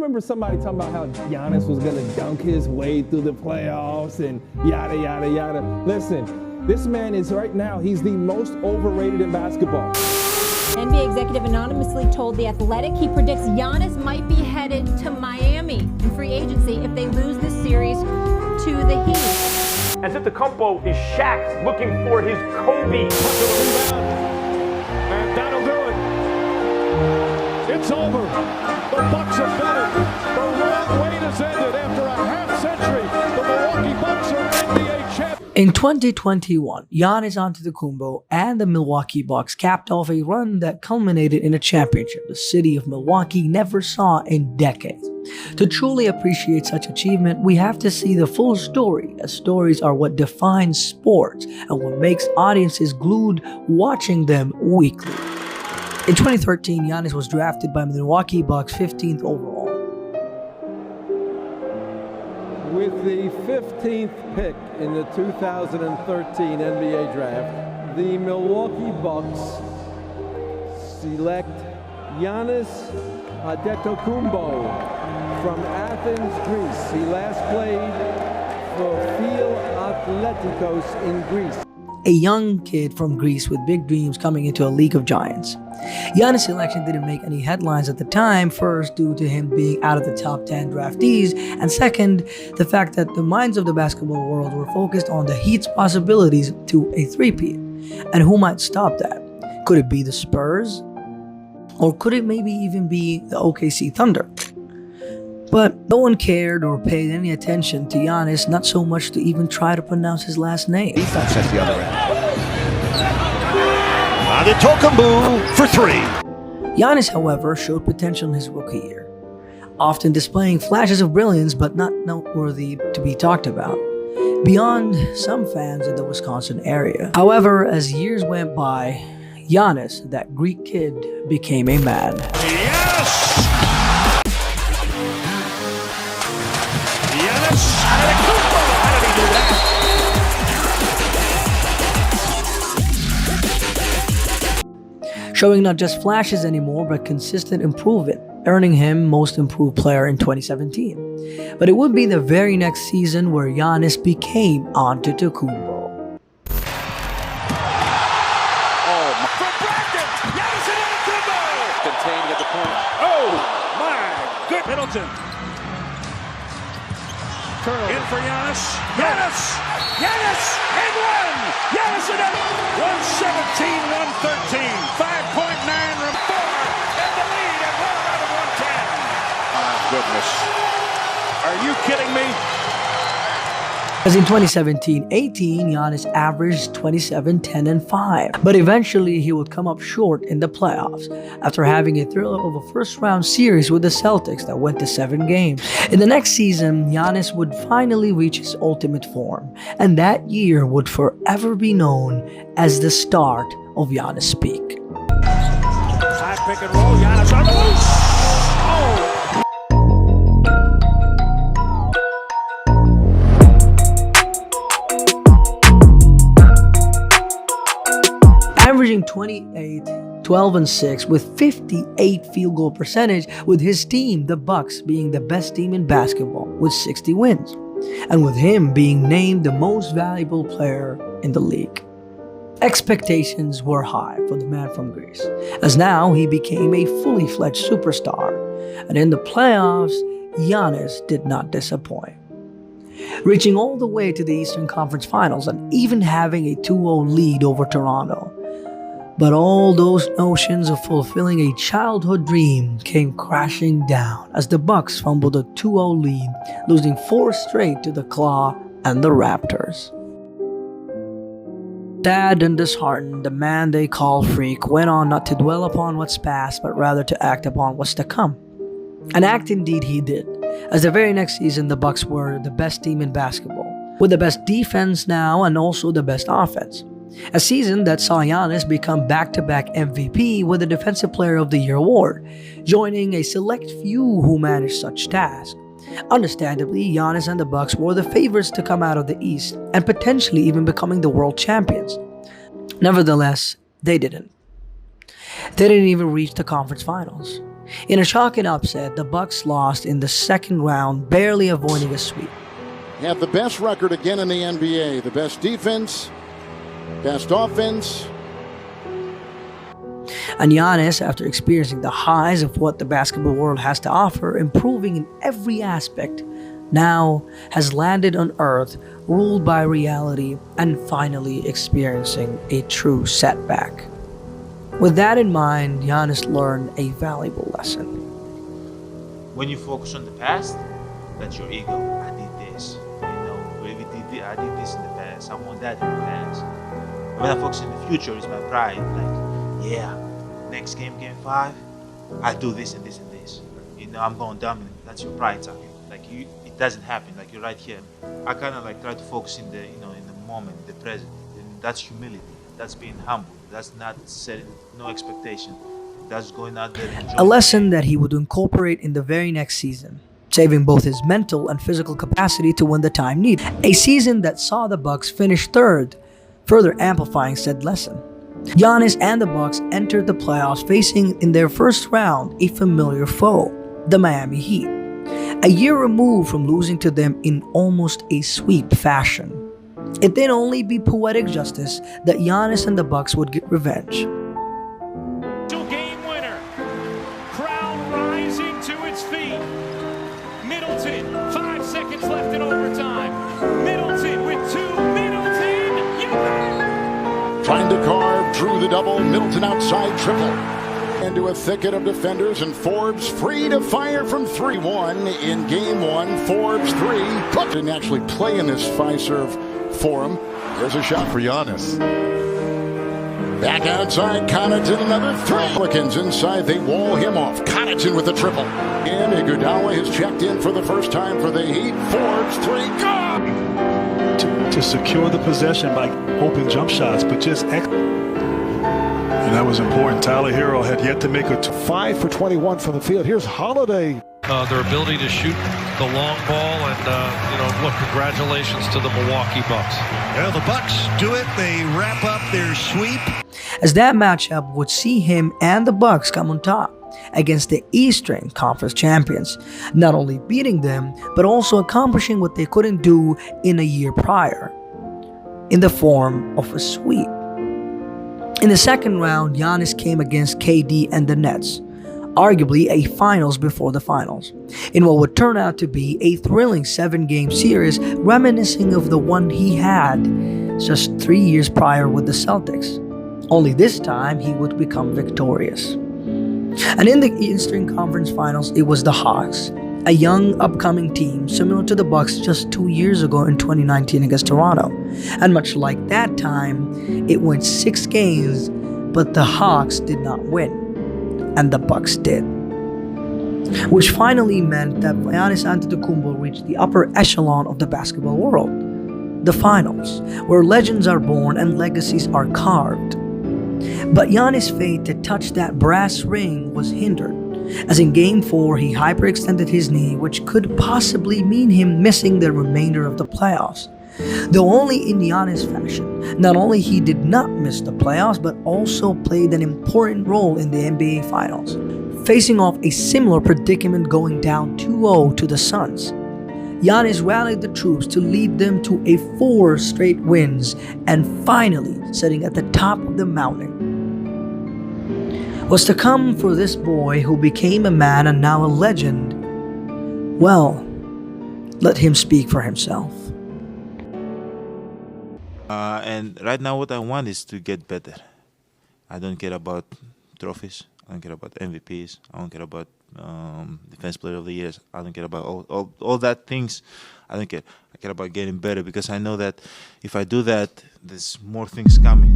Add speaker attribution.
Speaker 1: remember somebody talking about how Giannis was going to dunk his way through the playoffs and yada, yada, yada. Listen, this man is right now, he's the most overrated in basketball.
Speaker 2: NBA executive anonymously told The Athletic he predicts Giannis might be headed to Miami in free agency if they lose this series to the Heat.
Speaker 3: Antetokounmpo is Shaq looking for his Kobe.
Speaker 4: And that'll do it. It's over. The Bucks have done it. The wrong wait has ended after a half century. The Milwaukee Bucks are NBA champions.
Speaker 5: In 2021, Giannis Antetokounmpo and the Milwaukee Bucks capped off a run that culminated in a championship the city of Milwaukee never saw in decades. To truly appreciate such achievement, we have to see the full story, as stories are what defines sports and what makes audiences glued watching them weekly. In 2013, Giannis was drafted by the Milwaukee Bucks 15th overall.
Speaker 1: With the 15th pick in the 2013 NBA draft, the Milwaukee Bucks select Giannis Antetokounmpo from Athens, Greece. He last played for Fil Atletikos in Greece.
Speaker 5: A young kid from Greece with big dreams coming into a league of giants. Giannis' selection didn't make any headlines at the time, first due to him being out of the top 10 draftees, and second, the fact that the minds of the basketball world were focused on the Heat's possibilities to a three-peat. And who might stop that? Could it be the Spurs? Or could it maybe even be the OKC Thunder? But no one cared or paid any attention to Giannis, not so much to even try to pronounce his last name.
Speaker 6: Defense at the other end. Antetokounmpo for three.
Speaker 5: Giannis, however, showed potential in his rookie year, often displaying flashes of brilliance but not noteworthy to be talked about, beyond some fans in the Wisconsin area. However, as years went by, Giannis, that Greek kid, became a man.
Speaker 4: Yes! Giannis Antetokounmpo. How did he do that?
Speaker 5: Showing not just flashes anymore, but consistent improvement, earning him Most Improved Player in 2017. But it would be the very next season where Giannis became Antetokounmpo.
Speaker 4: Contained at the point. Oh, my good. Middleton. Turnover. In for Giannis. Giannis! Giannis! And one! Giannis and 117-113. 5.9 from 4. And the lead at 1 out of 110. My goodness. Are you kidding me?
Speaker 5: As in 2017-18, Giannis averaged 27, 10, and 5. But eventually, he would come up short in the playoffs after having a thriller of a first-round series with the Celtics that went to 7 games. In the next season, Giannis would finally reach his ultimate form, and that year would forever be known as the start of Giannis' peak.
Speaker 4: High pick and roll. Giannis on the loose. Oh!
Speaker 5: Averaging 28, 12, and 6 with 58 field goal percentage, with his team, the Bucks, being the best team in basketball with 60 wins, and with him being named the most valuable player in the league. Expectations were high for the man from Greece, as now he became a fully fledged superstar, and in the playoffs, Giannis did not disappoint. Reaching all the way to the Eastern Conference Finals and even having a 2-0 lead over Toronto. But all those notions of fulfilling a childhood dream came crashing down as the Bucks fumbled a 2-0 lead, losing 4 straight to the Claw and the Raptors. Sad and disheartened, the man they call Freak went on not to dwell upon what's past, but rather to act upon what's to come. And act indeed he did, as the very next season the Bucks were the best team in basketball, with the best defense now and also the best offense. A season that saw Giannis become back-to-back MVP with the Defensive Player of the Year award, joining a select few who managed such tasks. Understandably, Giannis and the Bucks were the favorites to come out of the East and potentially even becoming the world champions. Nevertheless, they didn't. They didn't even reach the conference finals. In a shocking upset, the Bucks lost in the second round, barely avoiding a sweep.
Speaker 7: Have the best record again in the NBA, the best defense, best offense.
Speaker 5: And Giannis, after experiencing the highs of what the basketball world has to offer, improving in every aspect, now has landed on earth, ruled by reality, and finally experiencing a true setback. With that in mind, Giannis learned a valuable lesson.
Speaker 8: When you focus on the past, that's your ego. I did this. I did this in the past. I want that in the past. When I focus on the future, it's my pride. Like, yeah, next game 5, I do this and this and this. I'm going dominant. That's your pride talking. Like it doesn't happen. Like you're right here. I kind of like try to focus in the, in the moment, the present. And that's humility. That's being humble. That's not setting no expectation. That's going out there and enjoying.
Speaker 5: A lesson that he would incorporate in the very next season, saving both his mental and physical capacity to win the time needed. A season that saw the Bucks finish third, further amplifying said lesson. Giannis and the Bucks entered the playoffs facing in their first round a familiar foe, the Miami Heat. A year removed from losing to them in almost a sweep fashion. It then only be poetic justice that Giannis and the Bucks would get revenge.
Speaker 4: Game winner. Crowd rising to its feet. Middleton, 5 seconds left in overtime. Middleton with 2. Middleton, yeah!
Speaker 7: Trying to carve, drew the double. Middleton outside triple. Into a thicket of defenders, and Forbes free to fire from 3-1 in game 1. Forbes 3. Cook didn't actually play in this 5-serve for him. Here's a shot for Giannis. Back outside, Connaughton, another 3. Pelicans inside, they wall him off. Connaughton with a triple. And Iguodala has checked in for the first time for the Heat. Forbes 3. Go!
Speaker 9: To secure the possession by open jump shots, but just and that was important. Tyler Hero had yet to make a
Speaker 4: 5 for 21 from the field. Here's Holiday.
Speaker 10: Their ability to shoot the long ball, and look, congratulations to the Milwaukee Bucks.
Speaker 6: Well, the Bucks do it. They wrap up their sweep.
Speaker 5: As that matchup would see him and the Bucks come on top against the Eastern Conference champions, not only beating them, but also accomplishing what they couldn't do in a year prior, in the form of a sweep. In the second round, Giannis came against KD and the Nets, arguably a finals before the finals, in what would turn out to be a thrilling 7-game series reminiscing of the one he had just 3 years prior with the Celtics. Only this time, he would become victorious. And in the Eastern Conference Finals, it was the Hawks, a young upcoming team similar to the Bucks just 2 years ago in 2019 against Toronto. And much like that time, it went 6 games, but the Hawks did not win, and the Bucks did. Which finally meant that Giannis Antetokounmpo reached the upper echelon of the basketball world, the finals, where legends are born and legacies are carved. But Giannis' fate to touch that brass ring was hindered, as in Game 4 he hyperextended his knee, which could possibly mean him missing the remainder of the playoffs. Though only in Giannis fashion, not only he did not miss the playoffs, but also played an important role in the NBA Finals, facing off a similar predicament going down 2-0 to the Suns. Giannis rallied the troops to lead them to a 4 straight wins and finally sitting at the top of the mountain. What's to come for this boy who became a man and now a legend? Well, let him speak for himself.
Speaker 8: And right now what I want is to get better. I don't care about trophies. I don't care about MVPs. I don't care about Defense Player of the Year. I don't care about all that things. I don't care. I care about getting better, because I know that if I do that, there's more things coming.